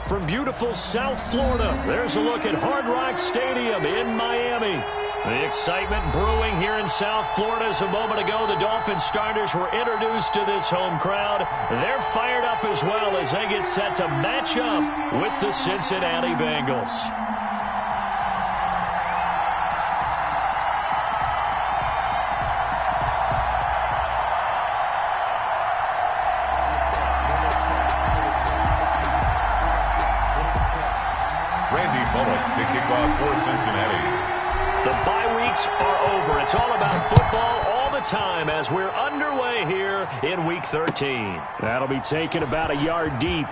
from beautiful South Florida. There's a look at Hard Rock Stadium in Miami. The excitement brewing here in South Florida. As a moment ago, the Dolphins starters were introduced to this home crowd. They're fired up as well as they get set to match up with the Cincinnati Bengals. To kick off for Cincinnati. The bye weeks are over. It's all about football all the time as we're underway here in Week 13. That'll be taken about a yard deep.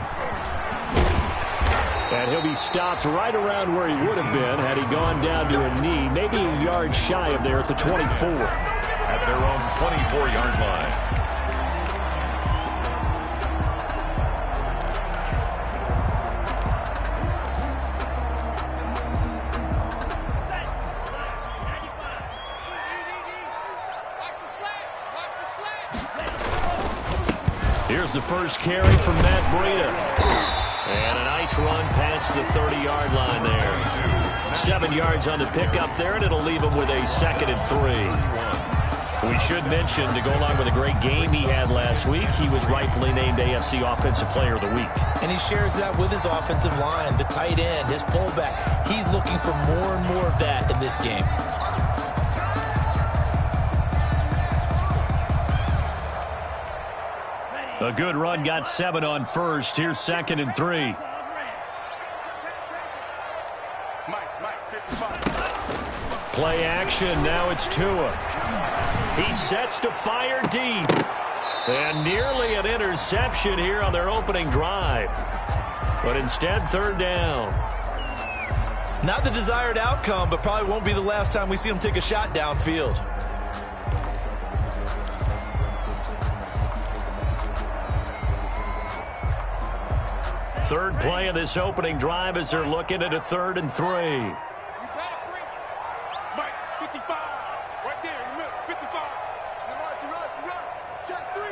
And he'll be stopped right around where he would have been had he gone down to a knee, maybe a yard shy of there at the 24. At their own 24-yard line. Here's the first carry from Matt Breida. And a nice run past the 30-yard line there. 7 yards on the pickup there, and it'll leave him with a 2nd and 3. We should mention, to go along with a great game he had last week, he was rightfully named AFC Offensive Player of the Week. And he shares that with his offensive line, the tight end, his fullback. He's looking for more and more of that in this game. A good run, got 7 on first. Here's 2nd and 3. Play action, now it's Tua. He sets to fire deep. And nearly an interception here on their opening drive. But instead, 3rd down. Not the desired outcome, but probably won't be the last time we see him take a shot downfield. Third play of this opening drive as they're looking at a 3rd and 3. Mike, 55. Right there in the middle, 55. Run. Check 3.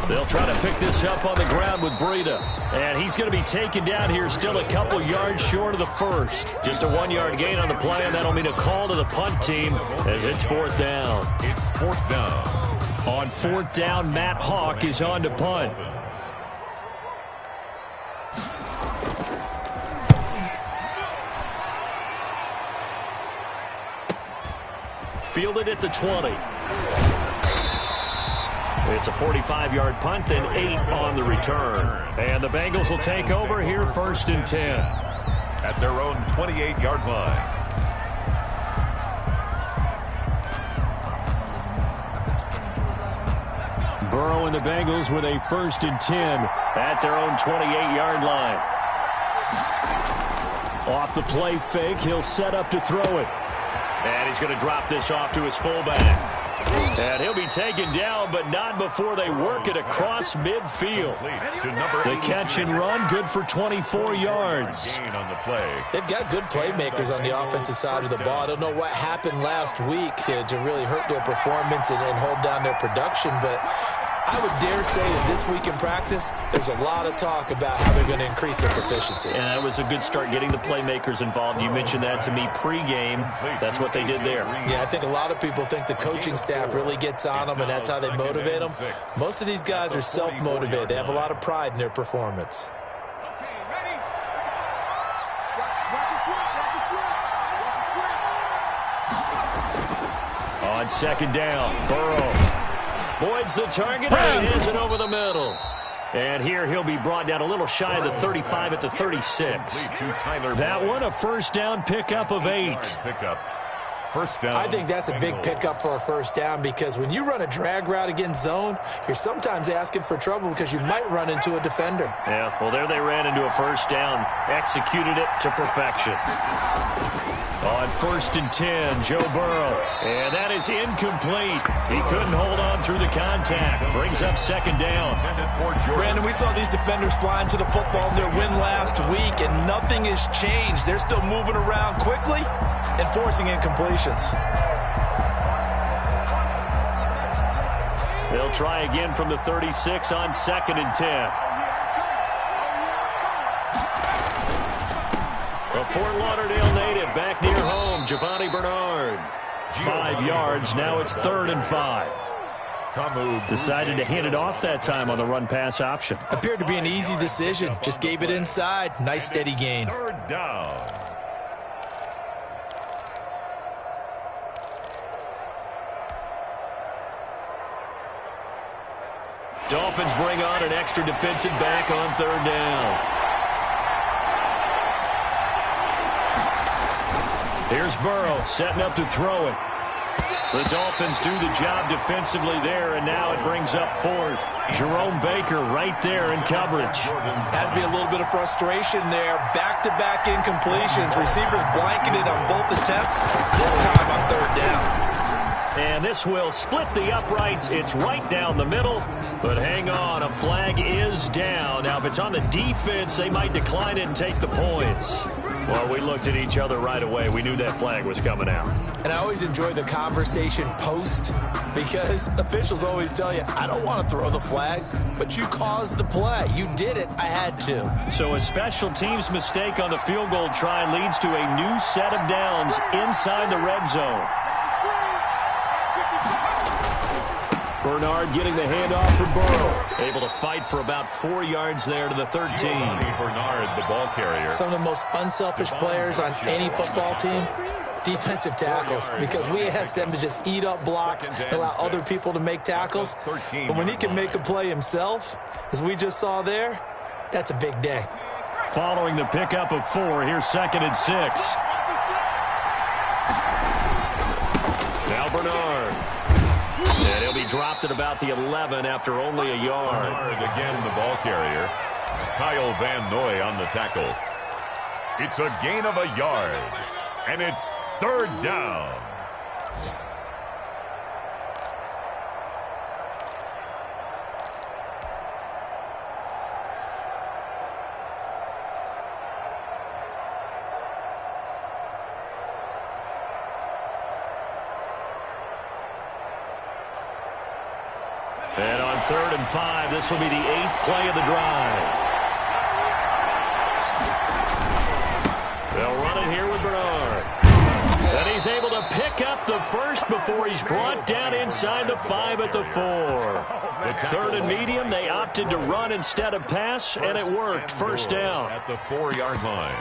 They'll try to pick this up on the ground with Breida. And he's going to be taken down here still a couple yards short of the first. Just a 1-yard gain on the play, and that'll mean a call to the punt team as it's 4th down. It's 4th down. On 4th down, Matt Hawk is on to punt. Fielded at the 20. It's a 45-yard punt, then 8 on the return. And the Bengals will take over here 1st and 10. At their own 28-yard line. Burrow and the Bengals with a 1st and 10 at their own 28-yard line. Off the play fake, he'll set up to throw it. And he's going to drop this off to his fullback. And he'll be taken down, but not before they work it across midfield. The catch and run, good for 24 yards. They've got good playmakers on the offensive side of the ball. I don't know what happened last week to really hurt their performance and hold down their production, but I would dare say that this week in practice, there's a lot of talk about how they're going to increase their proficiency. And that was a good start getting the playmakers involved. You mentioned that to me pregame. That's what they did there. Yeah, I think a lot of people think the coaching staff really gets on them, and that's how they motivate them. Most of these guys are self-motivated. They have a lot of pride in their performance. Okay, ready? Watch your slap. On 2nd down, Burrow Boyd's the target, and he has it over the middle. And here he'll be brought down a little shy of the 35 at the 36. That one, a 1st down pickup of 8. First down. I think that's a big pickup for a 1st down because when you run a drag route against zone, you're sometimes asking for trouble because you might run into a defender. Yeah, well, there they ran into a 1st down, executed it to perfection. On 1st and 10, Joe Burrow. And that is incomplete. He couldn't hold on through the contact. Brings up 2nd down. Brandon, we saw these defenders flying to the football in their win last week, and nothing has changed. They're still moving around quickly and forcing incompletions. They'll try again from the 36 on 2nd and 10. A Fort Lauderdale native back near home, Giovanni Bernard. 5 yards, now it's 3rd and 5. Decided to hand it off that time on the run-pass option. Appeared to be an easy decision. Just gave it inside. Nice steady gain. 3rd down. Dolphins bring on an extra defensive back on 3rd down. Here's Burrow setting up to throw it. The Dolphins do the job defensively there, and now it brings up 4th. Jerome Baker right there in coverage. Has to be a little bit of frustration there. Back-to-back incompletions. Receivers blanketed on both attempts. This time on 3rd down. And this will split the uprights. It's right down the middle. But hang on, a flag is down. Now, if it's on the defense, they might decline it and take the points. Well, we looked at each other right away. We knew that flag was coming out. And I always enjoy the conversation post because officials always tell you, I don't want to throw the flag, but you caused the play. You did it. I had to. So a special teams mistake on the field goal try leads to a new set of downs inside the red zone. Bernard getting the handoff for Burrow. Able to fight for about 4 yards there to the 13. Bernard, the ball carrier. Some of the most unselfish players on any football team, defensive tackles, because we ask them to just eat up blocks and allow other people to make tackles. But when he can make a play himself, as we just saw there, that's a big day. Following the pickup of 4, here's 2nd and 6. Now Bernard. And he'll be dropped at about the 11 after only a yard. Bernard again, the ball carrier. Kyle Van Noy on the tackle. It's a gain of a yard. And it's 3rd down. And on 3rd and 5, this will be the 8th play of the drive. They'll run it here with Bernard. And he's able to pick up the first before he's brought down inside the 5 at the 4. 3rd and medium, they opted to run instead of pass, and it worked. 1st down. At the 4-yard line.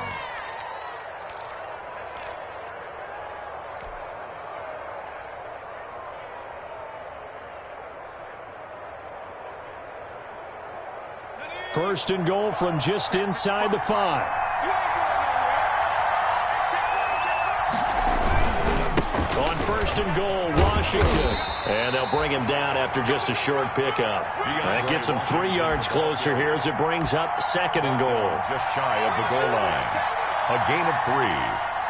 First and goal from just inside the 5. On 1st and goal, Washington. And they'll bring him down after just a short pickup. That gets him 3 yards closer here as it brings up 2nd and goal. Just shy of the goal line. A gain of 3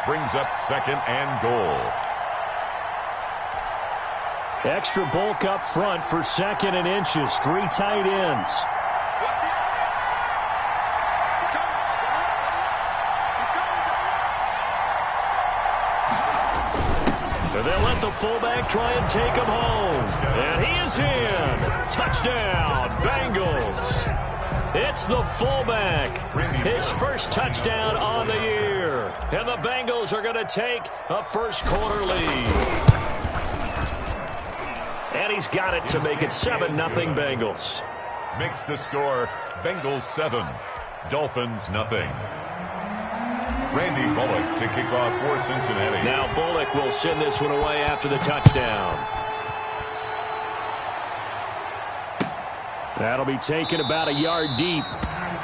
brings up 2nd and goal. Extra bulk up front for 2nd and inches. 3 tight ends. They'll let the fullback try and take him home. And he is in. Touchdown, Bengals. It's the fullback. His first touchdown on the year. And the Bengals are going to take a first-quarter lead. And he's got it to make it 7-0 Bengals. Makes the score Bengals 7, Dolphins nothing. Randy Bullock to kick off for Cincinnati. Now Bullock will send this one away after the touchdown. That'll be taken about a yard deep.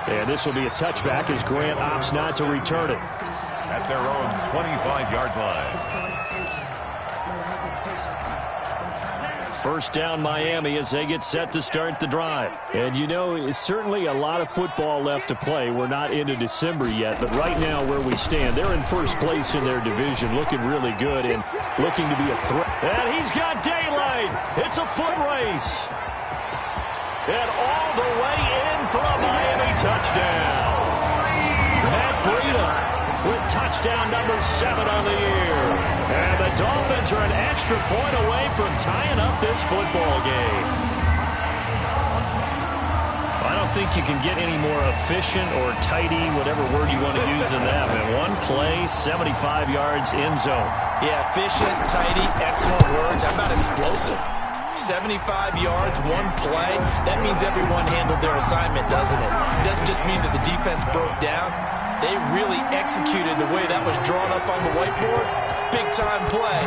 And this will be a touchback as Grant opts not to return it. At their own 25-yard line. First down Miami as they get set to start the drive. And you know, it's certainly a lot of football left to play. We're not into December yet, but right now where we stand, they're in first place in their division, looking really good and looking to be a threat. And he's got daylight. It's a foot race. And all the way in for a Miami touchdown. Matt Breida with touchdown number 7 on the year. And the Dolphins are an extra point away from tying up this football game. think you can get any more efficient or tidy, whatever word you want to use in that, man. One play, 75 yards, end zone. Yeah, efficient, tidy, excellent words. How about explosive? 75 yards, one play. That means everyone handled their assignment, doesn't it? It doesn't just mean that the defense broke down. They really executed the way that was drawn up on the whiteboard. Big-time play,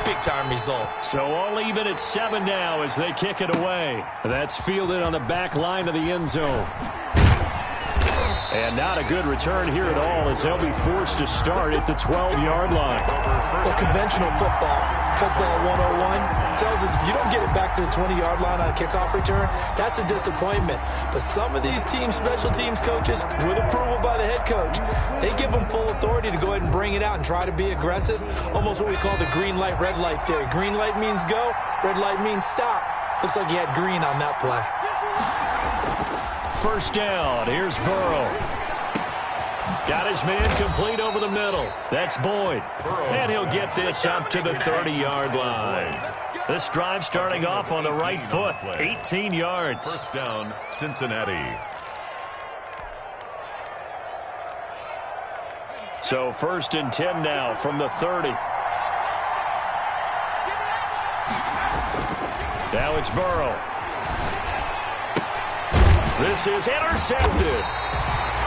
big-time result. So all even at 7 now as they kick it away. That's fielded on the back line of the end zone. And not a good return here at all as they'll be forced to start at the 12-yard line. Well, conventional football 101, tells us if you don't get it back to the 20-yard line on a kickoff return, that's a disappointment. But some of these teams, special teams coaches, with approval by the head coach, they give them full authority to go ahead and bring it out and try to be aggressive. Almost what we call the green light, red light theory. Green light means go, red light means stop. Looks like he had green on that play. First down, here's Burrow. Got his man complete over the middle. That's Boyd. And he'll get this up to the 30-yard line. This drive starting off on the right foot, 18 yards. First down, Cincinnati. So first and 10 now from the 30. Now it's Burrow. This is intercepted.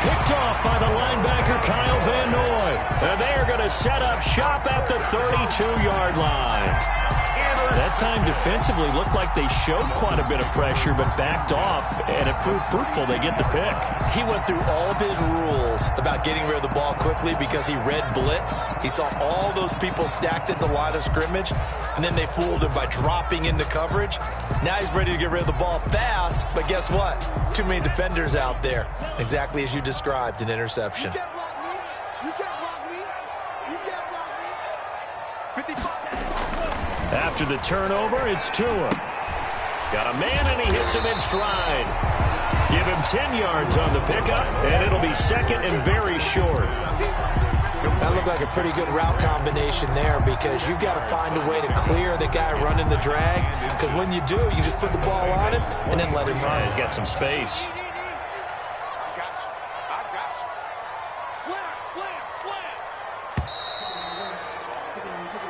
Picked off by the linebacker, Kyle Van Noy. And they are going to set up shop at the 32-yard line. That time defensively looked like they showed quite a bit of pressure, but backed off, and it proved fruitful. They get the pick. He went through all of his rules about getting rid of the ball quickly because he read blitz. He saw all those people stacked at the line of scrimmage, and then they fooled him by dropping into coverage. Now he's ready to get rid of the ball fast, but guess what? Too many defenders out there. Exactly as you described, an interception. You can't block me. You can't block me. You can't block me. 55. After the turnover, it's Tua. Got a man, and he hits him in stride. Give him 10 yards on the pickup, and it'll be second and very short. That looked like a pretty good route combination there because you've got to find a way to clear the guy running the drag, because when you do, you just put the ball on him and then let him run. Yeah, he's got some space. I got you. Slam.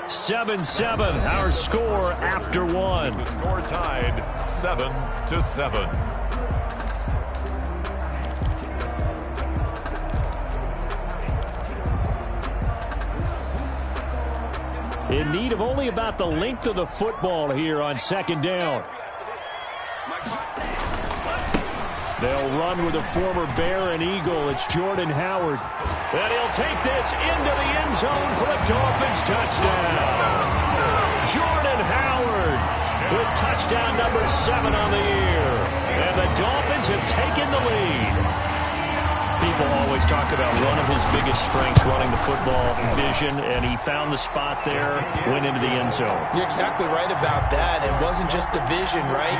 7-7, our score after one. The score tied 7-7. In need of only about the length of the football here on second down. They'll run with a former Bear and Eagle. It's Jordan Howard. And he'll take this into the end zone for a Dolphins touchdown. Jordan Howard with touchdown number 7 on the year. And the Dolphins have taken the lead. People always talk about one of his biggest strengths, running the football, vision, and he found the spot there, went into the end zone. You're exactly right about that. It wasn't just the vision, right?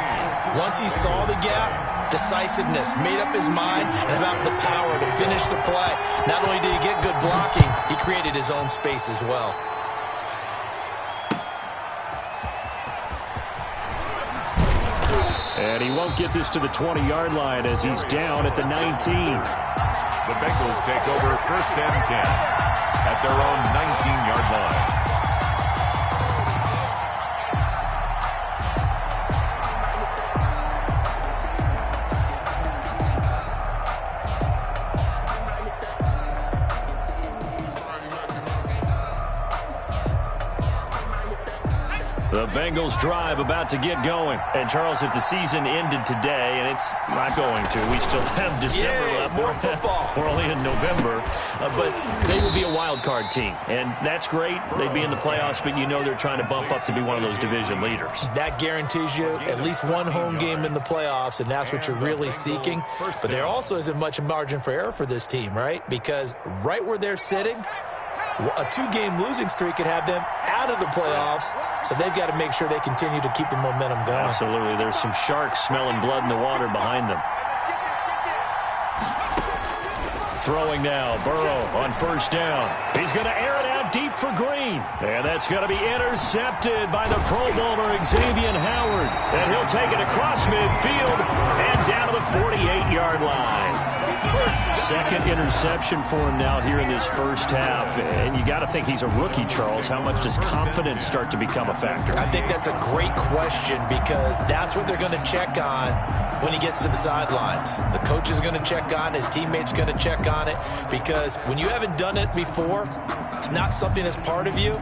Once he saw the gap, decisiveness, made up his mind, and about the power to finish the play. Not only did he get good blocking, he created his own space as well. And he won't get this to the 20-yard line as he's down at the 19. The Bengals take over first and 10 at their own 19-yard line. The Bengals drive about to get going. And, Charles, if the season ended today, and it's not going to, we still have December left. More football. We're only in November. But they would be a wild card team. And that's great. They'd be in the playoffs, but you know they're trying to bump up to be one of those division leaders. That guarantees you at least one home game in the playoffs, and that's what you're really seeking. But there also isn't much margin for error for this team, right? Because right where they're sitting, a 2-game losing streak could have them out of the playoffs, so they've got to make sure they continue to keep the momentum going. Absolutely. There's some sharks smelling blood in the water behind them. Throwing now, Burrow on first down. He's going to air it out deep for Green. And that's going to be intercepted by the Pro Bowler Xavier Howard. And he'll take it across midfield and down to the 48 8-yard line. Second interception for him now here in this first half. And you got to think he's a rookie, Charles. How much does confidence start to become a factor? I think that's a great question because that's what they're going to check on when he gets to the sidelines. The coach is going to check on, his teammates going to check on it, because when you haven't done it before, it's not something that's part of you.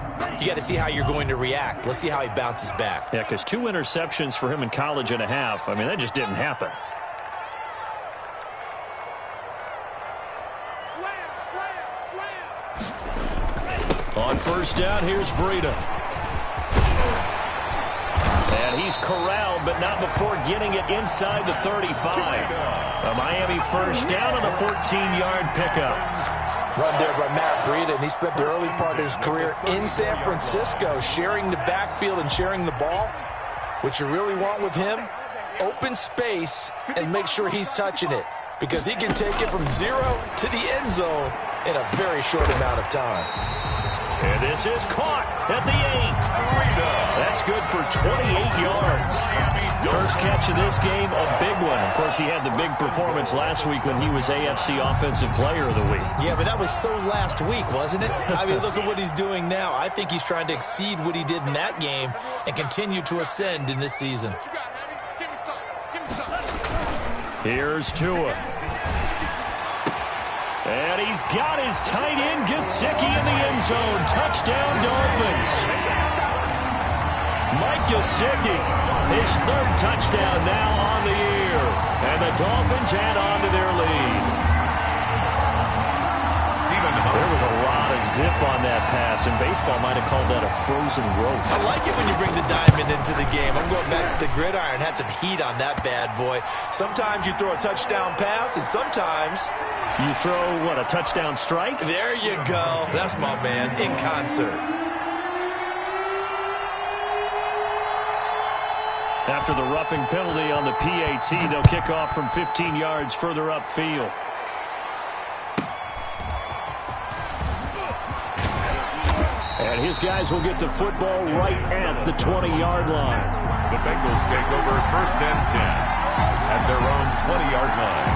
You got to see how you're going to react. Let's see how he bounces back. Yeah, because 2 interceptions for him in college and a half. I mean, that just didn't happen. On first down, here's Breida. And he's corralled, but not before getting it inside the 35. A Miami first down on the 14-yard pickup. Run there by Matt Breida, and he spent the early part of his career in San Francisco sharing the backfield and sharing the ball. What you really want with him, open space and make sure he's touching it, because he can take it from 0 to the end zone in a very short amount of time. And this is caught at the 8. That's good for 28 yards. First catch of this game, a big one. Of course, he had the big performance last week when he was AFC Offensive Player of the Week. Yeah, but that was so last week, wasn't it? I mean, look at what he's doing now. I think he's trying to exceed what he did in that game and continue to ascend in this season. Here's Tua. And he's got his tight end, Gesicki, in the end zone. Touchdown, Dolphins. Mike Gesicki, his 3rd touchdown now on the year. And the Dolphins add on to their lead. There was a lot of zip on that pass, and baseball might have called that a frozen rope. I like it when you bring the diamond into the game. I'm going back to the gridiron. Had some heat on that bad boy. Sometimes you throw a touchdown pass, and sometimes you throw, what, a touchdown strike? There you go. That's my man, in concert. After the roughing penalty on the PAT, they'll kick off from 15 yards further upfield. And his guys will get the football right at the 20-yard line. The Bengals take over 1st and 10 at their own 20-yard line.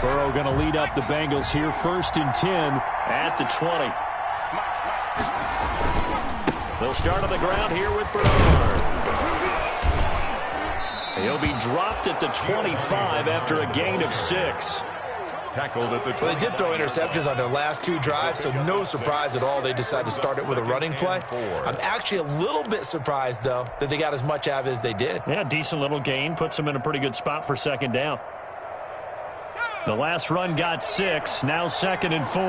Burrow going to lead up the Bengals here, 1st and 10 at the 20. They'll start on the ground here with Bernard. He'll be dropped at the 25 after a gain of 6. Tackled at the 20. Well, they did throw interceptions on their last 2 drives, so no surprise at all they decided to start it with a running play. I'm actually a little bit surprised, though, that they got as much out of it as they did. Yeah, decent little gain. Puts them in a pretty good spot for 2nd down. The last run got 6. Now 2nd and 4.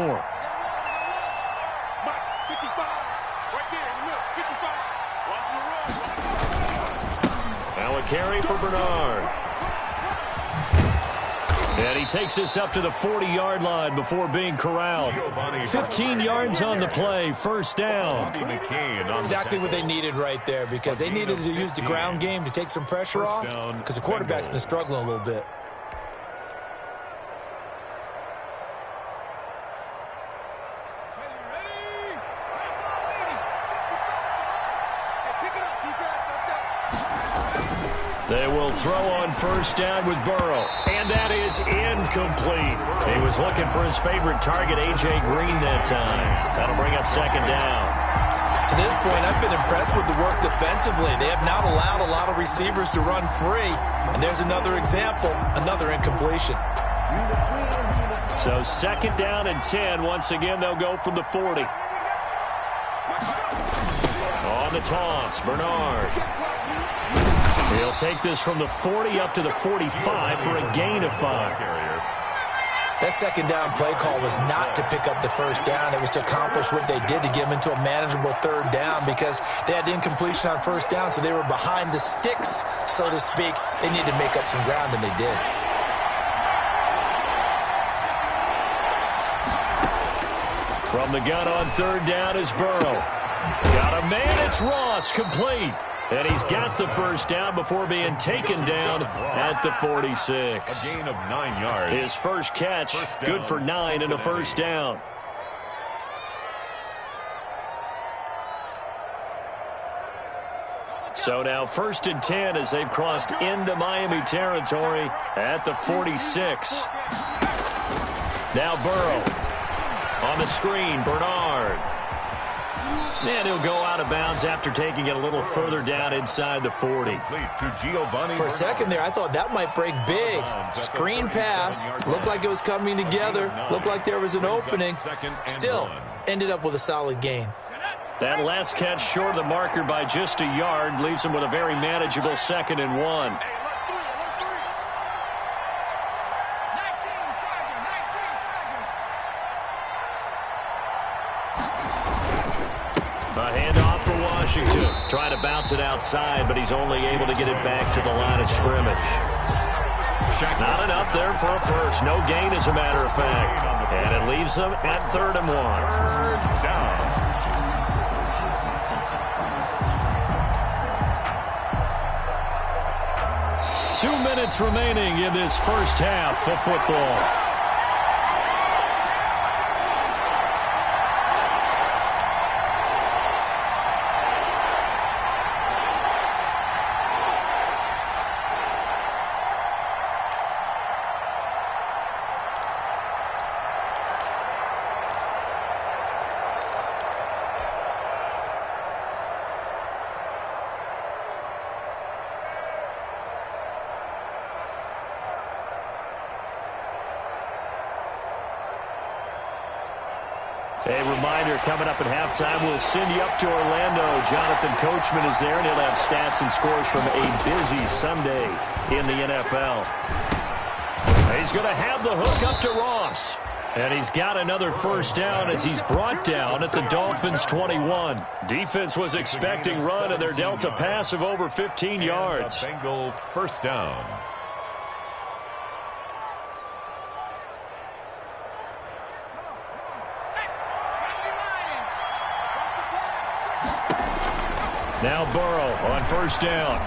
Now a carry for Bernard. And he takes this up to the 40-yard line before being corralled. 15 yards on the play, 1st down. Exactly what they needed right there, because they needed to use the ground game to take some pressure off, because the quarterback's been struggling a little bit. They will throw on 1st down with Burrow, and that is incomplete. He was looking for his favorite target, A.J. Green, that time. That'll bring up 2nd down. To this point, I've been impressed with the work defensively. They have not allowed a lot of receivers to run free, and there's another example, another incompletion. So 2nd down and 10. Once again, they'll go from the 40. On the toss, Bernard. He'll take this from the 40 up to the 45 for a gain of 5. That 2nd down play call was not to pick up the 1st down. It was to accomplish what they did, to get them into a manageable 3rd down, because they had incompletion on 1st down, so they were behind the sticks, so to speak. They needed to make up some ground, and they did. From the gun on 3rd down is Burrow. Got a man, it's Ross, complete. And he's got the 1st down before being taken down at the 46. A gain of 9 yards. His first catch, good for 9 and a 1st down. So now 1st and 10 as they've crossed into Miami territory at the 46. Now Burrow on the screen, Bernard. And he'll go out of bounds after taking it a little further down inside the 40. For a second there, I thought that might break big. Screen pass. Looked like it was coming together. Looked like there was an opening. Still, ended up with a solid gain. That last catch short of the marker by just a yard leaves him with a very manageable 2nd and 1. A handoff for Washington. Trying to bounce it outside, but he's only able to get it back to the line of scrimmage. Not enough there for a first. No gain, as a matter of fact. And it leaves them at 3rd and 1. Down. 2 minutes remaining in this first half of football. A reminder, coming up at halftime, we'll send you up to Orlando. Jonathan Coachman is there, and he'll have stats and scores from a busy Sunday in the NFL. He's going to have the hook up to Ross. And he's got another first down as he's brought down at the Dolphins' 21. Defense was expecting run, and they're dealt a pass of over 15 yards. Bengal first down. Now Burrow on first down.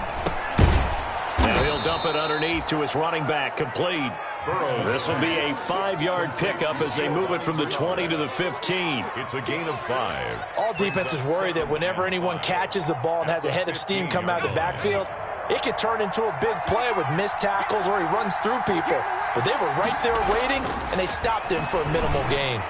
Now he'll dump it underneath to his running back, complete. This will be a 5-yard pickup as they move it from the 20 to the 15. It's a gain of 5. All defenses worry that whenever anyone catches the ball and has a head of steam come out of the backfield, it could turn into a big play with missed tackles or he runs through people. But they were right there waiting, and they stopped him for a minimal gain.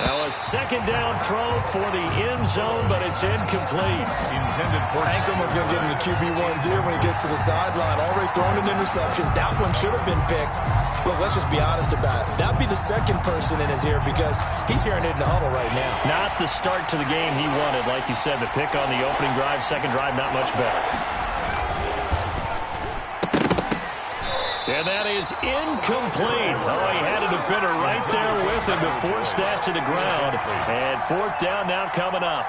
Now a second down throw for the end zone, but it's incomplete. I think someone's going to get in the QB1's ear when he gets to the sideline. Already thrown an interception. That one should have been picked. Look, let's just be honest about it. That'd be the second person in his ear because he's hearing it in the huddle right now. Not the start to the game he wanted. Like you said, the pick on the opening drive, second drive, not much better. And that is incomplete. Oh, he had a defender right there with him to force that to the ground. And 4th down now coming up.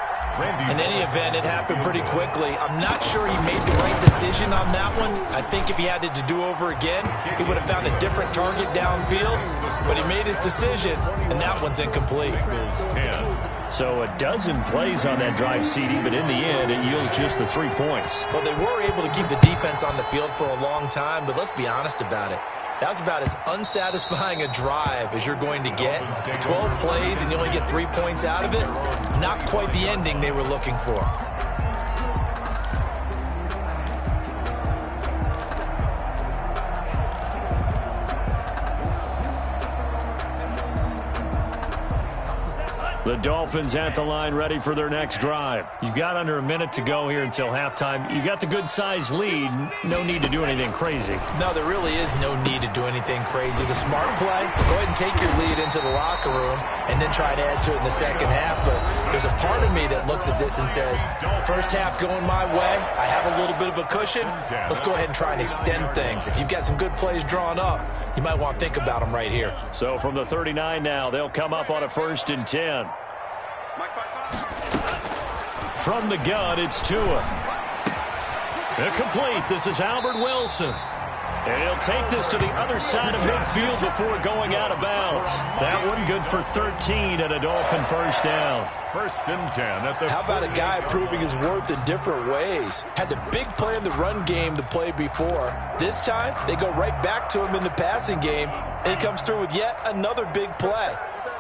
In any event, it happened pretty quickly. I'm not sure he made the right decision on that one. I think if he had it to do over again, he would have found a different target downfield. But he made his decision, and that one's incomplete. So a dozen plays on that drive, CD, but in the end, it yields just the 3 points. Well, they were able to keep the defense on the field for a long time, but let's be honest about it. That was about as unsatisfying a drive as you're going to get. 12 plays and you only get 3 points out of it. Not quite the ending they were looking for. The Dolphins at the line ready for their next drive. You've got under a minute to go here until halftime. You got the good-sized lead. No need to do anything crazy. No, there really is no need to do anything crazy. The smart play, go ahead and take your lead into the locker room and then try to add to it in the second half. But there's a part of me that looks at this and says, first half going my way, I have a little bit of a cushion. Let's go ahead and try and extend things. If you've got some good plays drawn up, you might want to think about them right here. So from the 39 now, they'll come up on a 1st and 10. From the gun, it's Tua. Complete. This is Albert Wilson. And he'll take this to the other side of midfield before going out of bounds. That one good for 13 and a Dolphin first down. 1st and 10 at the... How about a guy proving his worth in different ways? Had the big play in the run game to play before. This time, they go right back to him in the passing game, and he comes through with yet another big play.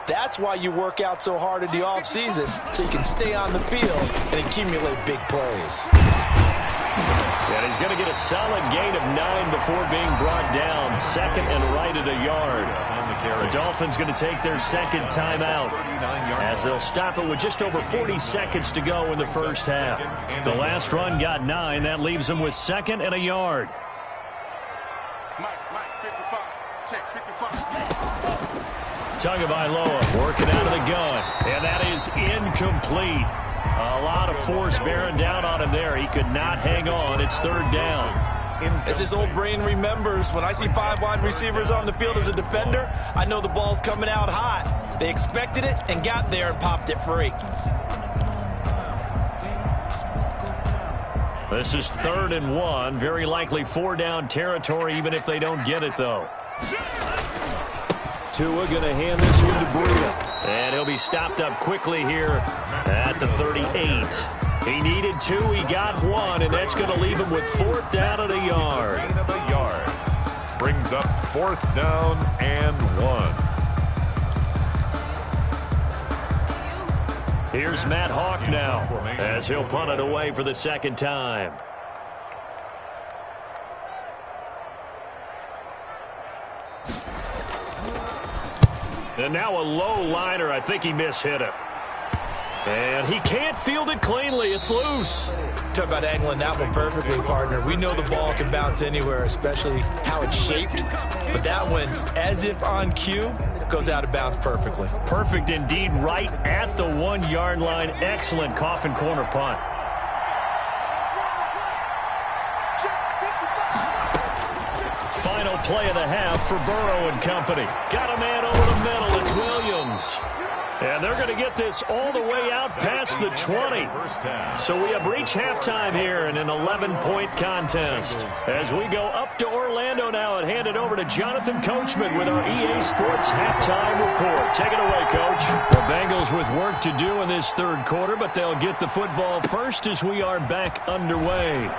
That's why you work out so hard in the offseason, so you can stay on the field and accumulate big plays. And he's going to get a solid gain of 9 before being brought down. Second and right at a yard. The Dolphins going to take their second timeout as they'll stop it with just over 40 seconds to go in the first half. The last run got 9. That leaves them with second and a yard. Mike, 55. Check, 55. Tagovailoa working out of the gun. And that is incomplete. A lot of force bearing down on him there. He could not hang on. It's third down. As his old brain remembers, when I see 5 wide receivers on the field as a defender, I know the ball's coming out hot. They expected it and got there and popped it free. This is 3rd and 1. Very likely 4-down territory, even if they don't get it, though. Tua going to hand this one to Breida. And he'll be stopped up quickly here at the 38. He needed 2, he got 1, and that's going to leave him with 4th down at a yard. Gain of a yard. Brings up 4th down and 1. Here's Matt Hawk now as he'll punt it away for the second time. And now a low liner. I think he mishit it. And he can't field it cleanly. It's loose. Talk about angling that one perfectly, partner. We know the ball can bounce anywhere, especially how it's shaped. But that one, as if on cue, goes out of bounds perfectly. Perfect indeed, right at the 1-yard line. Excellent coffin corner punt. Final play of the half for Burrow and company. Got a man over the middle. It's Williams. And they're going to get this all the way out past the 20. So we have reached halftime here in an 11-point contest. As we go up to Orlando now and hand it over to Jonathan Coachman with our EA Sports halftime report. Take it away, Coach. The Bengals with work to do in this third quarter, but they'll get the football first as we are back underway.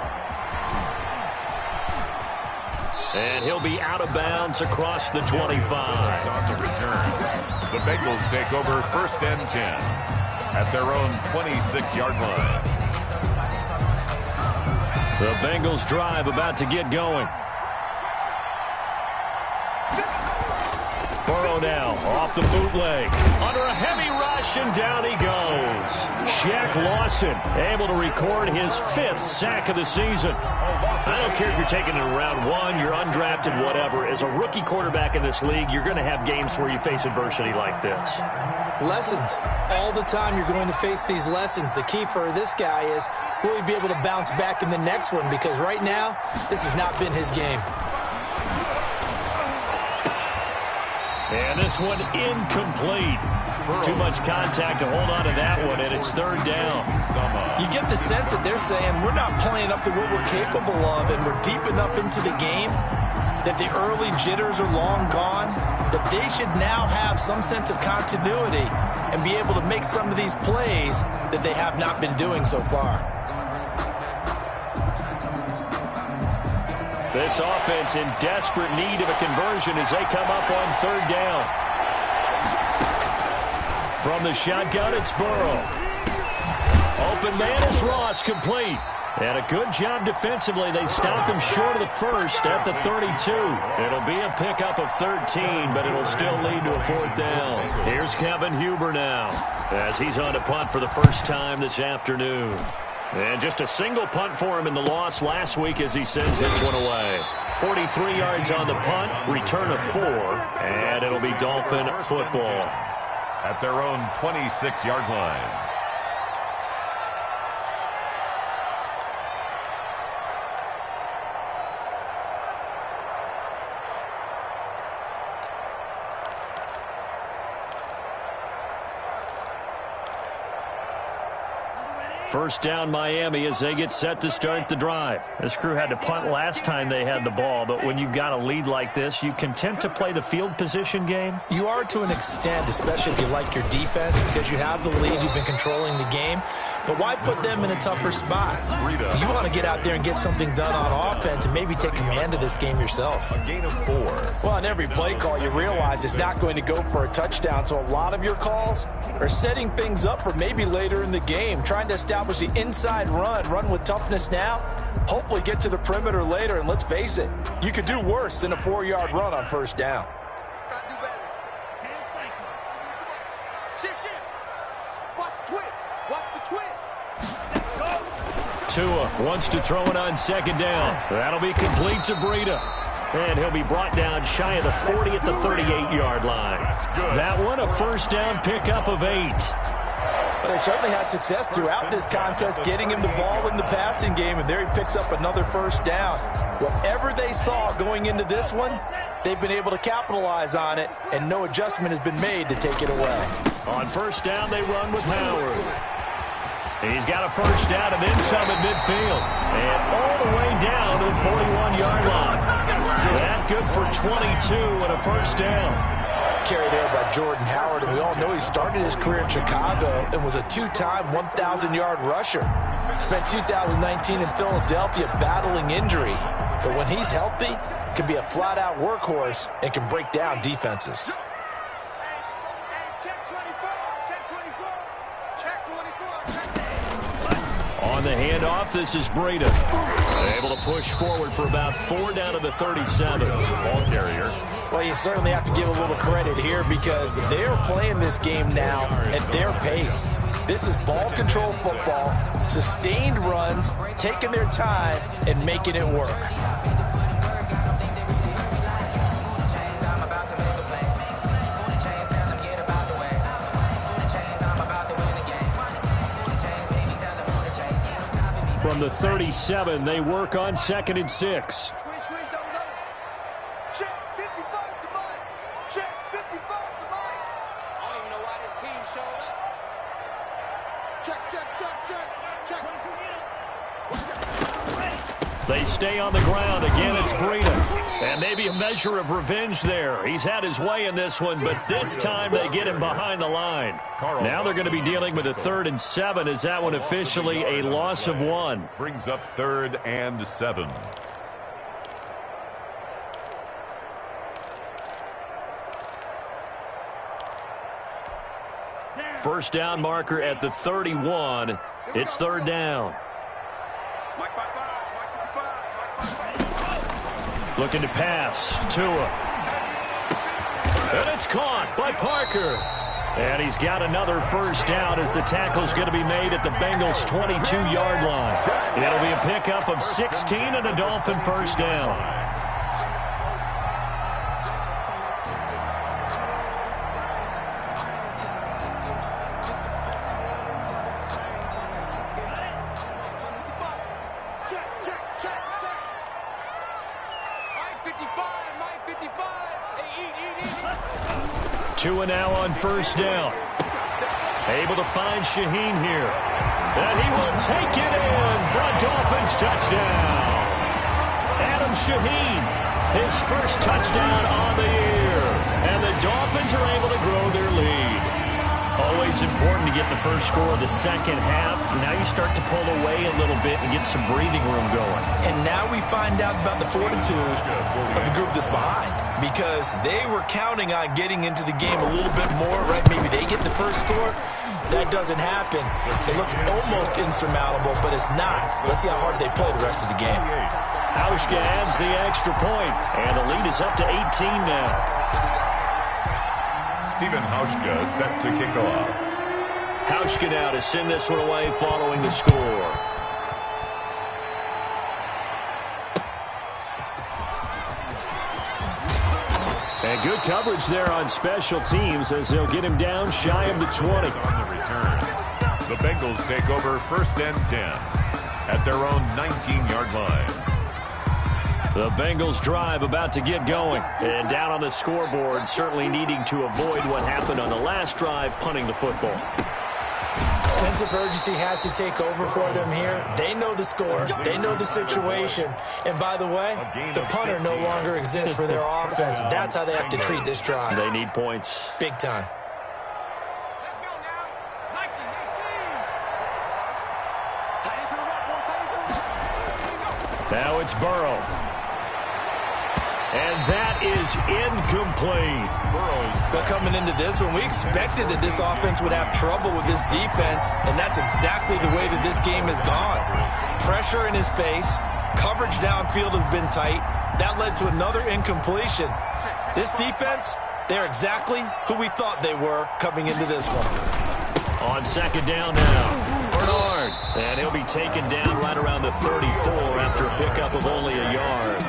And he'll be out of bounds across the 25. On the return. The Bengals take over 1st and 10 at their own 26-yard line. The Bengals drive about to get going. Burrow now off the bootleg. Under a heavy rush, and down he goes. Shaq Lawson able to record his 5th sack of the season. I don't care if you're taking it in round 1, you're undrafted, whatever. As a rookie quarterback in this league, you're going to have games where you face adversity like this. Lessons. All the time you're going to face these lessons. The key for this guy is, will he be able to bounce back in the next one? Because right now, this has not been his game. And this one incomplete. Too much contact to hold on to that one, and it's 3rd down. You get the sense that they're saying we're not playing up to what we're capable of, and we're deep enough into the game that the early jitters are long gone, that they should now have some sense of continuity and be able to make some of these plays that they have not been doing so far. This offense in desperate need of a conversion as they come up on 3rd down. From the shotgun, it's Burrow. Open man is Ross, complete. And a good job defensively. They stopped him short of the first at the 32. It'll be a pickup of 13, but it'll still lead to a 4th down. Here's Kevin Huber now as he's on to punt for the first time this afternoon. And just a single punt for him in the loss last week as he sends this one away. 43 yards on the punt, return of 4, and it'll be Dolphin football. At their own 26-yard line. First down Miami as they get set to start the drive. This crew had to punt last time they had the ball, but when you've got a lead like this, you content to play the field position game? You are to an extent, especially if you like your defense, because you have the lead, you've been controlling the game. but why put them in a tougher spot? You want to get out there and get something done on offense and maybe take command of this game yourself. A gain of 4. Well, on every play call, you realize it's not going to go for a touchdown, so a lot of your calls are setting things up for maybe later in the game, trying to establish the inside run with toughness now, hopefully get to the perimeter later, and let's face it, you could do worse than a 4-yard run on first down. Gotta do better. Shift. Watch the twist. Watch the twist. Tua wants to throw it on second down. That'll be complete to Breida. And he'll be brought down shy of the 40 at the 38-yard line. That one, a first down pickup of 8. But they certainly had success throughout this contest, getting him the ball in the passing game, and there he picks up another first down. Whatever they saw going into this one, they've been able to capitalize on it, and no adjustment has been made to take it away. On first down, they run with Howard. He's got a first down and then some at midfield. And all the way down to the 41-yard line. That good for 22 and a first down. Carry there by Jordan Howard, and we all know he started his career in Chicago and was a 2-time 1,000-yard rusher. Spent 2019 in Philadelphia battling injuries, but when he's healthy, can be a flat-out workhorse and can break down defenses. On the handoff, this is Breida. Able to push forward for about 4 down to the 37. Ball carrier. Well, you certainly have to give a little credit here because they're playing this game now at their pace. This is ball control football, sustained runs, taking their time, and making it work. From the 37, they work on 2nd and 6. Squish, double. Check 55 to Mike. Check 55 to Mike. I don't even know why this team showed up. Check. They stay on the ground. Again, it's Breida. And maybe a measure of revenge there. He's had his way in this one, but this time they get him behind the line. Now they're going to be dealing with a 3rd and 7. Is that one officially a loss of 1? Brings up 3rd and 7. First down marker at the 31. It's 3rd down. Mike 55. Looking to pass. Tua. And it's caught by Parker. And he's got another first down as the tackle's going to be made at the Bengals' 22-yard line. It'll be a pickup of 16 and a Dolphin first down. Tua now on first down. Able to find Shaheen here. And he will take it in for a Dolphins touchdown. Adam Shaheen, his first touchdown on the year. And the Dolphins are able to grow their lead. Always important to get the first score of the second half. Now you start to pull away a little bit and get some breathing room going. And now we find out about the fortitude of the group that's behind, because they were counting on getting into the game a little bit more, right? Maybe they get the first score. That doesn't happen. It looks almost insurmountable, but it's not. Let's see how hard they play the rest of the game. Hauschka adds the extra point, and the lead is up to 18 now. Stephen Hauschka set to kick off. Hauschka now to send this one away following the score. And good coverage there on special teams as they'll get him down shy of the 20. On the return, the Bengals take over 1st and 10 at their own 19-yard line. The Bengals drive about to get going. And down on the scoreboard, certainly needing to avoid what happened on the last drive, punting the football. Sense of urgency has to take over for them here. They know the score. They know the situation. And by the way, the punter no longer exists for their offense. That's how they have to treat this drive. They need points. Big time. Now it's Burrow. And that is incomplete. But coming into this one, we expected that this offense would have trouble with this defense, and that's exactly the way that this game has gone. Pressure in his face, coverage downfield has been tight. That led to another incompletion. This defense, they're exactly who we thought they were coming into this one. On second down now, Bernard. And he'll be taken down right around the 34 after a pickup of only a yard.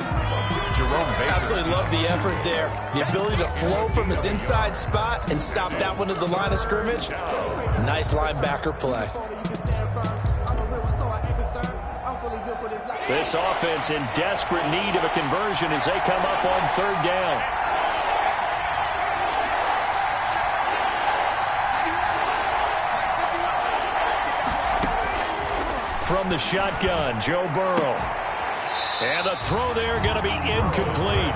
Absolutely love the effort there. The ability to flow from his inside spot and stop that one at the line of scrimmage. Nice linebacker play. This offense in desperate need of a conversion as they come up on third down. From the shotgun, Joe Burrow. And the throw there going to be incomplete.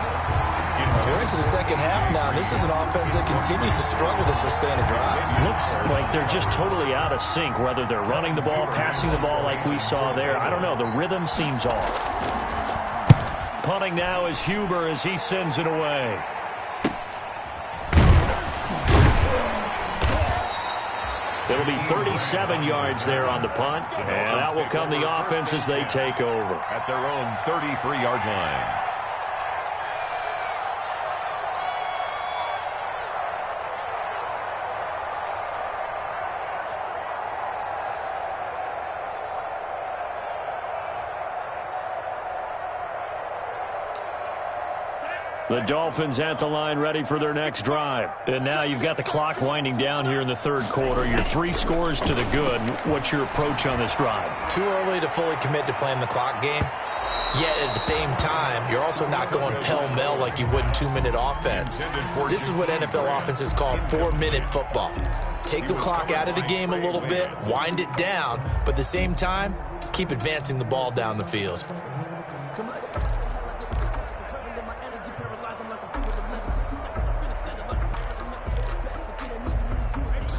We're into the second half now. This is an offense that continues to struggle to sustain a drive. Looks like they're just totally out of sync, whether they're running the ball, passing the ball like we saw there. I don't know. The rhythm seems off. Punting now is Huber as he sends it away. It'll be 37 yards there on the punt, and out will come the offense as they take over. At their own 33-yard line. The Dolphins at the line ready for their next drive. And now you've got the clock winding down here in the third quarter. You're 3 scores to the good. What's your approach on this drive? Too early to fully commit to playing the clock game. Yet at the same time, you're also not going pell-mell like you would in 2-minute offense. This is what NFL offenses call 4-minute football. Take the clock out of the game a little bit, wind it down, but at the same time, keep advancing the ball down the field.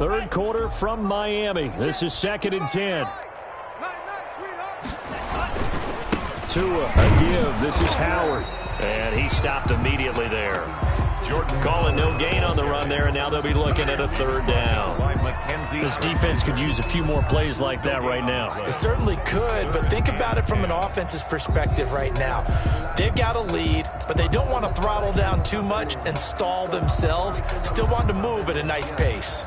Third quarter from Miami. This is 2nd and 10. Tua, a give. This is Howard. And he stopped immediately there. Jordan calling no gain on the run there, and now they'll be looking at a third down. This defense could use a few more plays like that right now. It certainly could, but think about it from an offense's perspective right now. They've got a lead, but they don't want to throttle down too much and stall themselves. Still want to move at a nice pace.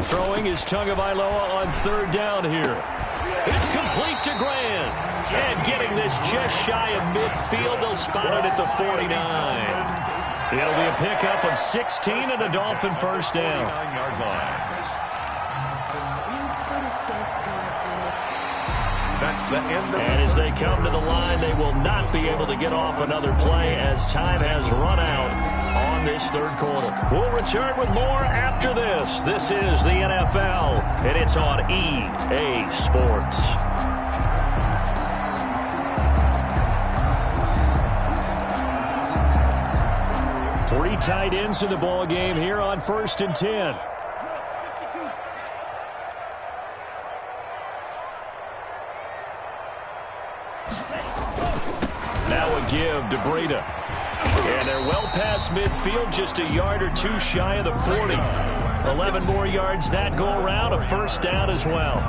Throwing is Tagovailoa on third down here. It's complete to Grant. And getting this just shy of midfield, they'll spot it at the 49. It'll be a pickup of 16 and a Dolphin first down. That's the end of and as they come to the line, they will not be able to get off another play as time has run out on this third quarter. We'll return with more after this. This is the NFL, and it's on EA Sports. Three tight ends in the ball game here on 1st and 10. Now a give to Breida. And they're well past midfield, just a yard or two shy of the 40. 11 more yards that go around, a first down as well.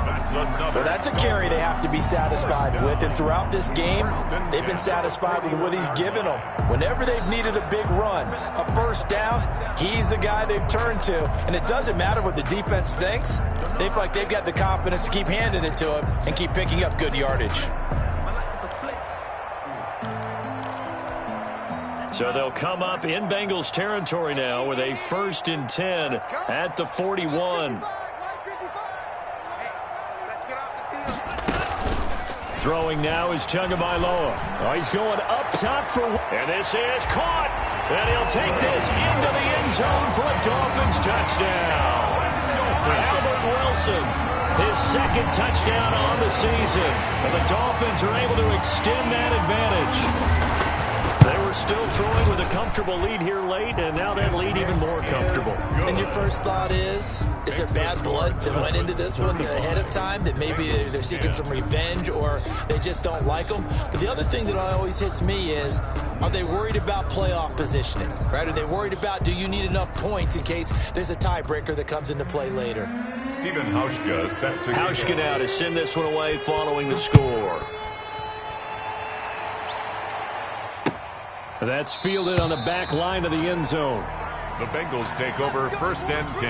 So that's a carry they have to be satisfied with. And throughout this game, they've been satisfied with what he's given them. Whenever they've needed a big run, a first down, he's the guy they've turned to. And it doesn't matter what the defense thinks. They feel like they've got the confidence to keep handing it to him and keep picking up good yardage. So they'll come up in Bengals territory now with a 1st and 10 at the 41. Throwing now is Tagovailoa. Oh, he's going up top for, and this is caught. And he'll take this into the end zone for a Dolphins touchdown. Albert Wilson His second touchdown on the season. And the Dolphins are able to extend that advantage. They were still throwing with a comfortable lead here late, and now that lead even more comfortable. And your first thought is there bad blood that went into this one ahead of time, that maybe they're seeking some revenge or they just don't like them? But the other thing that always hits me is, are they worried about playoff positioning, right? Are they worried about, do you need enough points in case there's a tiebreaker that comes into play later? Stephen Hauschka set to Hauschka now to send this one away following the score. That's fielded on the back line of the end zone. The Bengals take over 1st and 10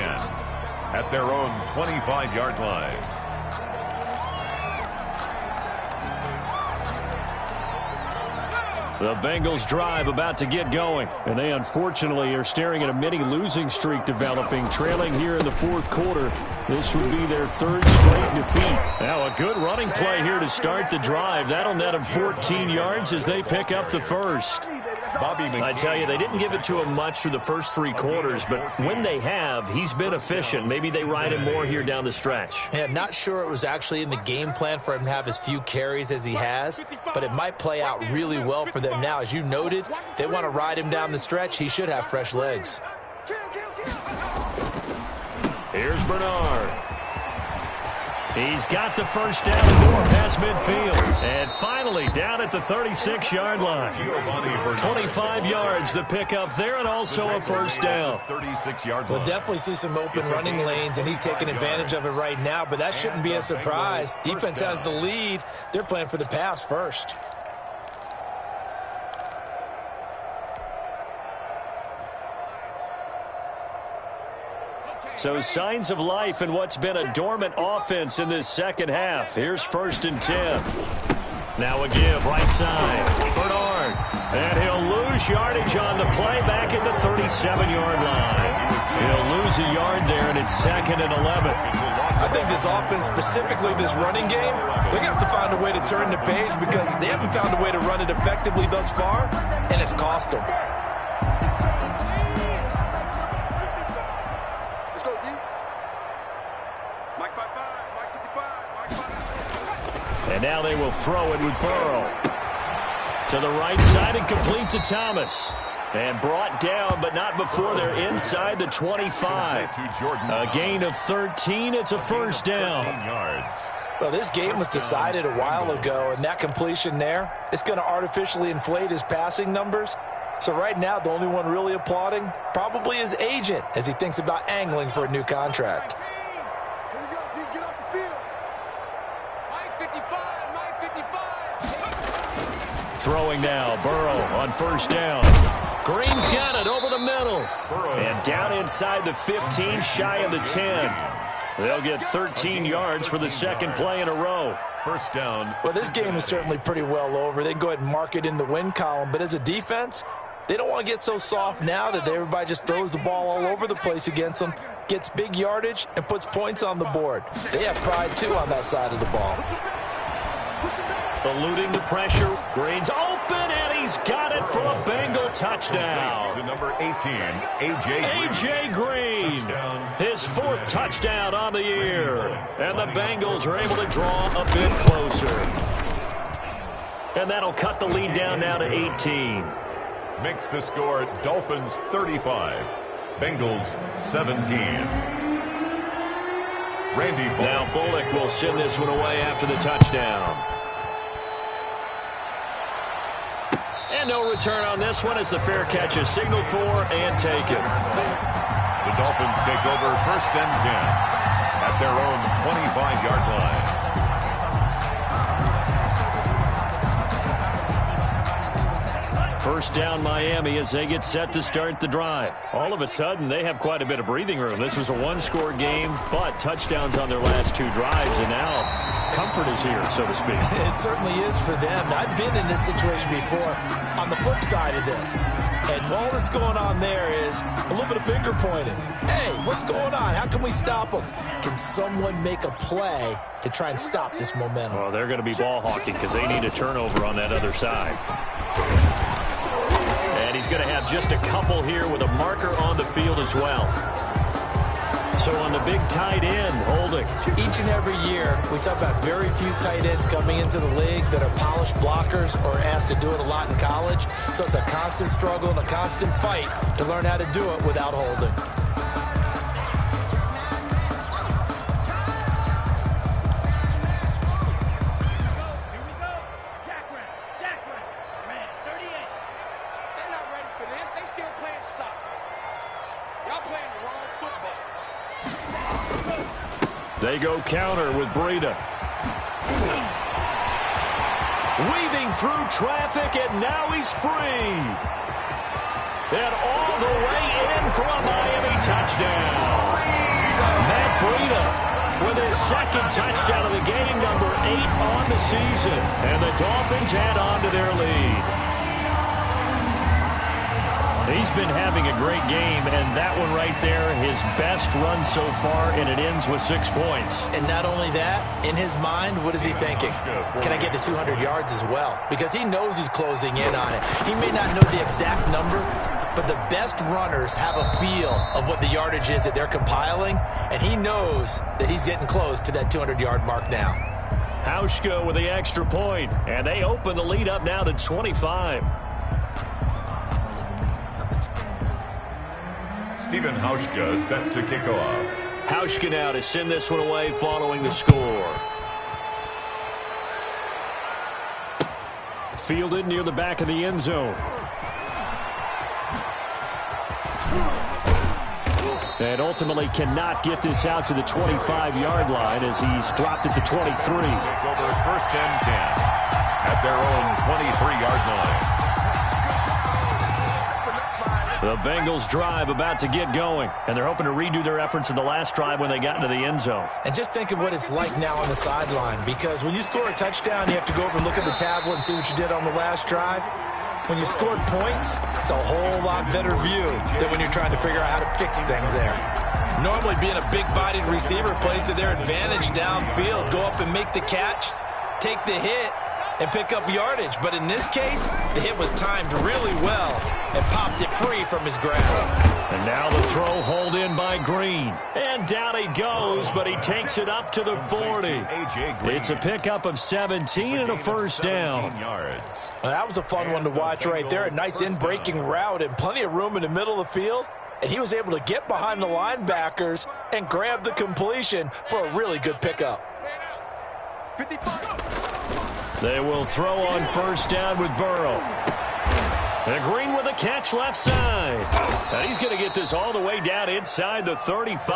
at their own 25-yard line. The Bengals drive about to get going, and they unfortunately are staring at a mini losing streak developing, trailing here in the fourth quarter. This would be their third straight defeat. Now a good running play here to start the drive. That'll net them 14 yards as they pick up the first. I tell you, they didn't give it to him much through the first 3 quarters, but when they have, he's been efficient. Maybe they ride him more here down the stretch. Yeah, I'm not sure it was actually in the game plan for him to have as few carries as he has, but it might play out really well for them now. As you noted, if they want to ride him down the stretch, he should have fresh legs. Here's Bernard. He's got the first down and more past midfield. And finally down at the 36-yard line. 25 yards the pickup there, and also a first down. 36-yard line. We'll definitely see some open running lanes, and he's taking advantage of it right now, but that shouldn't be a surprise. Defense has the lead. They're playing for the pass first. So signs of life in what's been a dormant offense in this second half. Here's 1st and 10. Now a give right side. Bernard. And he'll lose yardage on the play back at the 37-yard line. He'll lose a yard there, and it's 2nd and 11. I think this offense, specifically this running game, they're going to have to find a way to turn the page because they haven't found a way to run it effectively thus far, and it's cost them. And now they will throw it with Burrow. To the right side and complete to Thomas. And brought down, but not before they're inside the 25. A gain of 13. It's a first down. Well, this game was decided a while ago, and that completion there, it's going to artificially inflate his passing numbers. So right now, the only one really applauding probably his agent as he thinks about angling for a new contract. Here we go, D. Get off the field. Mike 55, Mike 55. Throwing now, Burrow on first down. Green's got it over the middle. And down inside the 15, shy of the 10. They'll get 13 yards for the second play in a row. First down. Well, this game is certainly pretty well over. They can go ahead and mark it in the win column. But as a defense, they don't want to get so soft now that everybody just throws the ball all over the place against them, gets big yardage, and puts points on the board. They have pride, too, on that side of the ball. Eluding the pressure. Green's open, and he's got it for a Bengal touchdown. To number 18, A.J. Green. His 4th touchdown on the year. And the Bengals are able to draw a bit closer. And that'll cut the lead down now to 18. Makes the score Dolphins 35, Bengals 17. Randy Bullock. Now Bullock will send this one away after the touchdown. And no return on this one as the fair catch is signaled for and taken. The Dolphins take over 1st and 10 at their own 25-yard line. First down Miami as they get set to start the drive. All of a sudden, they have quite a bit of breathing room. This was a one-score game, but touchdowns on their last 2 drives, and now comfort is here, so to speak. It certainly is for them. I've been in this situation before on the flip side of this. And all that's going on there is a little bit of finger pointing. Hey, what's going on? How can we stop them? Can someone make a play to try and stop this momentum? Well, they're going to be ball hawking because they need a turnover on that other side. And he's going to have just a couple here with a marker on the field as well. So on the big tight end, holding. Each and every year, we talk about very few tight ends coming into the league that are polished blockers or asked to do it a lot in college. So it's a constant struggle and a constant fight to learn how to do it without holding. They go counter with Breida. Weaving through traffic, and now he's free. And all the way in for a Miami touchdown. Matt Breida with his second touchdown of the game, number 8 on the season. And the Dolphins add on to their lead. He's been having a great game, and that one right there, his best run so far, and it ends with 6 points. And not only that, in his mind, what is he thinking? Can I get to 200 yards as well? Because he knows he's closing in on it. He may not know the exact number, but the best runners have a feel of what the yardage is that they're compiling, and he knows that he's getting close to that 200-yard mark now. Hauschka with the extra point, and they open the lead up now to 25. Stephen Hauschka set to kick off. Hauschka now to send this one away following the score. Fielded near the back of the end zone. And ultimately cannot get this out to the 25-yard line as he's dropped it to 23. Take over 1st and 10 at their own 23-yard line. The Bengals drive about to get going, and they're hoping to redo their efforts in the last drive when they got into the end zone. And just think of what it's like now on the sideline, because when you score a touchdown, you have to go over and look at the tablet and see what you did on the last drive. When you scored points, it's a whole lot better view than when you're trying to figure out how to fix things there. Normally being a big-bodied receiver plays to their advantage downfield, go up and make the catch, take the hit, and pick up yardage. But in this case, the hit was timed really well and popped it free from his grasp. And now the throw hauled in by Green. And down he goes, but he takes it up to the 40. It's a pickup of 17 and a first down. Well, that was a fun one to watch right there. A nice in-breaking route and plenty of room in the middle of the field. And he was able to get behind the linebackers and grab the completion for a really good pickup. 55. They will throw on first down with Burrow. And Green with a catch left side. And he's going to get this all the way down inside the 35.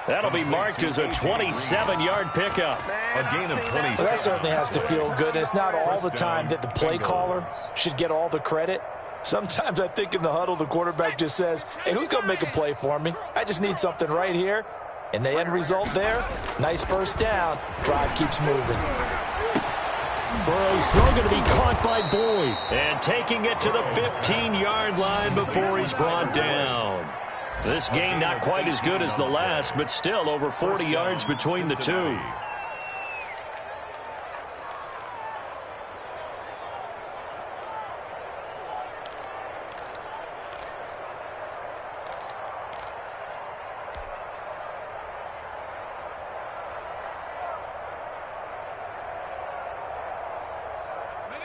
That'll be marked as a 27-yard pickup. A gain of 27. Well, that certainly has to feel good. And it's not all the time that the play caller should get all the credit. Sometimes I think in the huddle, the quarterback just says, hey, who's going to make a play for me? I just need something right here. And the end result there, nice first down. Drive keeps moving. Burrow's throw going to be caught by Boyd. And taking it to the 15-yard line before he's brought down. This game not quite as good as the last, but still over 40 yards between the two.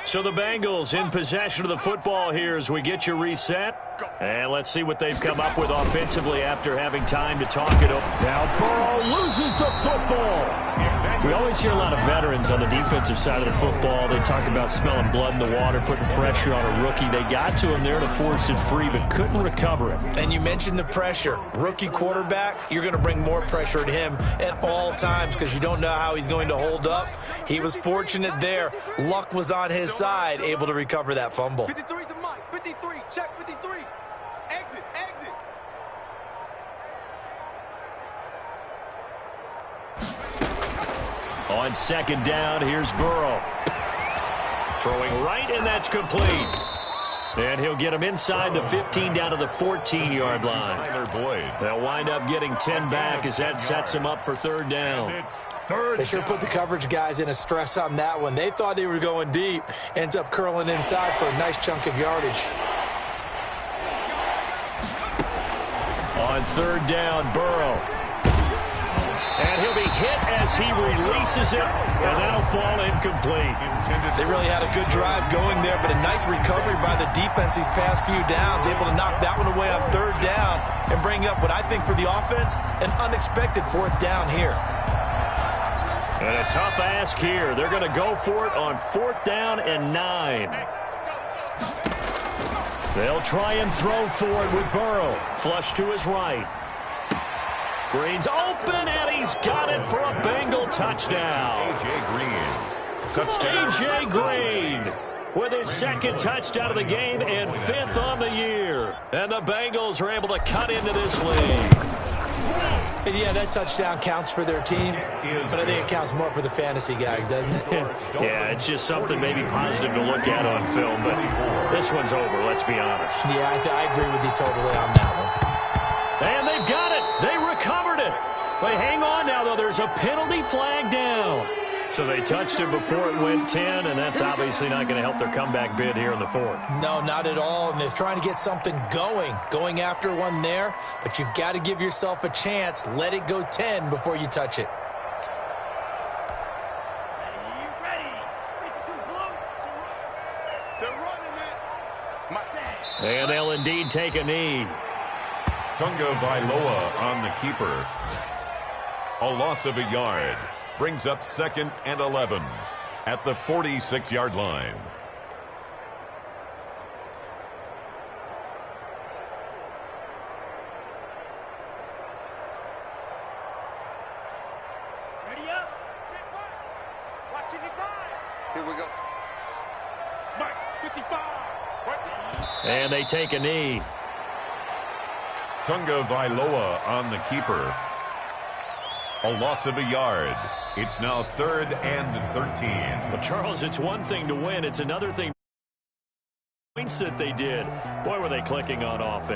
So the Bengals in possession of the football here as we get you reset. And let's see what they've come up with offensively after having time to talk it over. Now Burrow loses the football. We always hear a lot of veterans on the defensive side of the football. They talk about smelling blood in the water, putting pressure on a rookie. They got to him there to force it free, but couldn't recover it. And you mentioned the pressure. Rookie quarterback, you're going to bring more pressure at him at all times because you don't know how he's going to hold up. He was fortunate there. Luck was on his side, able to recover that fumble. 53's the mic. 53. Check 53. Exit. Exit. On second down, here's Burrow. Throwing right, and that's complete. And he'll get him inside the 15 down to the 14-yard line. They'll wind up getting 10 back as that sets him up for third down. They sure put the coverage guys in a stress on that one. They thought they were going deep. Ends up curling inside for a nice chunk of yardage. On third down, Burrow. And he'll be hit as he releases it, and that'll fall incomplete. They really had a good drive going there, but a nice recovery by the defense these past few downs, able to knock that one away on third down and bring up what I think for the offense, an unexpected fourth down here. And a tough ask here. They're going to go for it on 4th down and 9. They'll try and throw for it with Burrow. Flush to his right. Green's open, and he's got it for a Bengal touchdown. A.J. Green. Touchdown. A.J. Green with his 2nd touchdown of the game and 5th on the year. And the Bengals are able to cut into this lead. And yeah, that touchdown counts for their team, but I think it counts more for the fantasy guys, doesn't it? Yeah, it's just something maybe positive to look at on film, but this one's over, let's be honest. Yeah, I agree with you totally on that one. And they've got it. They recovered it. They hang on now, though. There's a penalty flag down. So they touched it before it went 10, and that's obviously not going to help their comeback bid here in the 4th. No, not at all, and they're trying to get something going after one there, but you've got to give yourself a chance. Let it go 10 before you touch it. And they'll indeed take a knee. Tunga Vailoa on the keeper. A loss of a yard. Brings up 2nd and 11 at the 46-yard line. Ready up. Check one. Watching it ride. Here we go. Mark 55. And they take a knee. Tunga Vailoa on the keeper. A loss of a yard. It's now 3rd and 13. Well, Charles, it's one thing to win. It's another thing points that they did. Boy, were they clicking on offense.